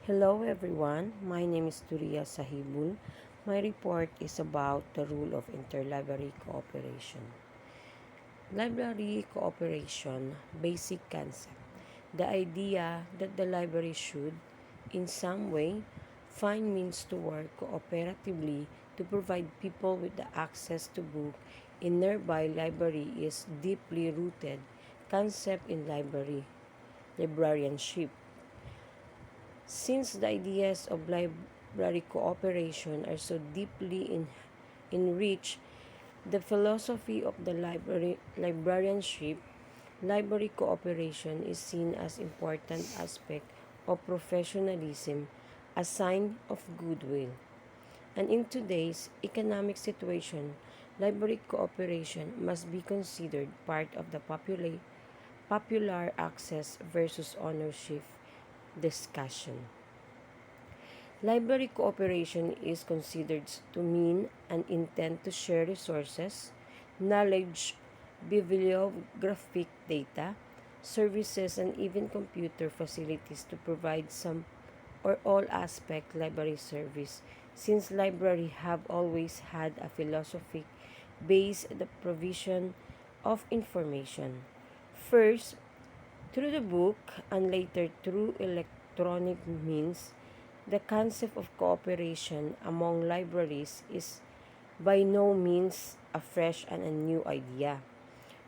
Hello everyone, my name is Turia Sahibul. My report is about the rule of interlibrary cooperation. Library cooperation, basic concept. The idea that the library should, in some way, find means to work cooperatively to provide people with the access to book in nearby library is deeply rooted concept in librarianship. Since the ideas of library cooperation are so deeply enriched, the philosophy of the librarianship, library cooperation is seen as important aspect of professionalism, a sign of goodwill. And in today's economic situation, library cooperation must be considered part of the popular access versus ownership discussion. Library cooperation is considered to mean an intent to share resources, knowledge, bibliographic data, services, and even computer facilities to provide some or all aspect library service, since library have always had a philosophy based the provision of information. First, through the book and later through electronic means, the concept of cooperation among libraries is by no means a fresh and a new idea.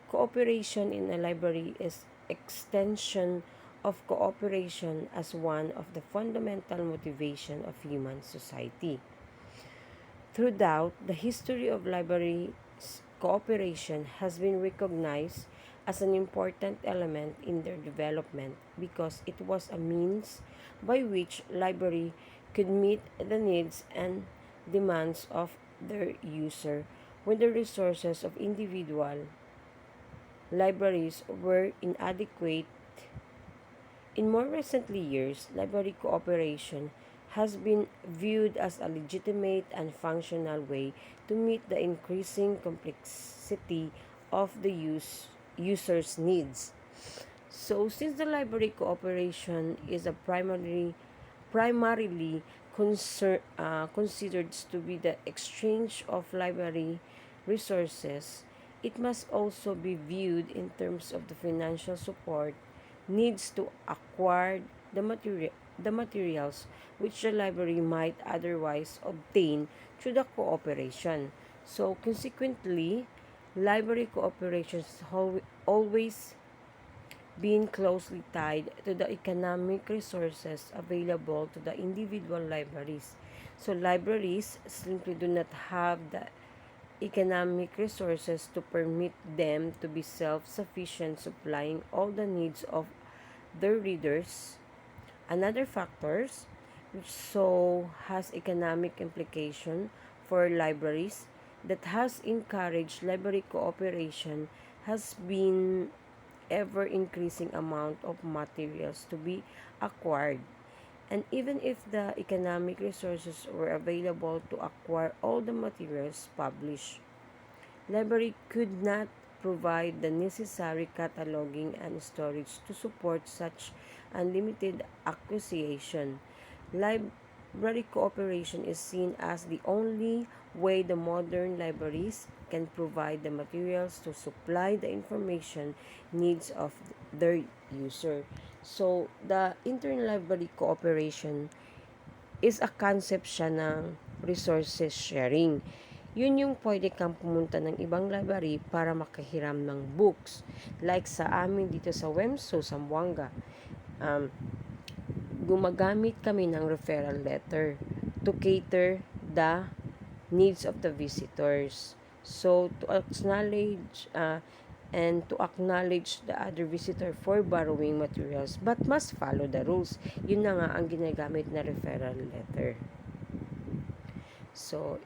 Cooperation in a library is extension of cooperation as one of the fundamental motivation of human society. Throughout the history of library cooperation has been recognized as an important element in their development because it was a means by which library could meet the needs and demands of their user when the resources of individual libraries were inadequate. In more recent years, library cooperation has been viewed as a legitimate and functional way to meet the increasing complexity of the user's needs. So, since the library cooperation is a primarily considered to be the exchange of library resources, it must also be viewed in terms of the financial support needs to acquire the materials which the library might otherwise obtain through the cooperation. So consequently, library cooperation has always been closely tied to the economic resources available to the individual libraries. So libraries simply do not have the economic resources to permit them to be self-sufficient supplying all the needs of their readers. Another factors which so has economic implication for libraries that has encouraged library cooperation has been ever increasing amount of materials to be acquired. And even if the economic resources were available to acquire all the materials published, library could not provide the necessary cataloging and storage to support such unlimited acquisition. Library cooperation is seen as the only way the modern libraries can provide the materials to supply the information needs of their user. So, the interlibrary cooperation is a concept siya ng resources sharing. Yun yung pwede kang pumunta ng ibang library para makahiram ng books. Like sa amin dito sa WEMSO, Zamboanga, gumagamit kami ng referral letter to cater the needs of the visitors. So, to acknowledge the other visitor for borrowing materials but must follow the rules. Yun na nga ang ginagamit na referral letter. So,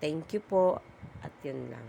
thank you po at yun lang.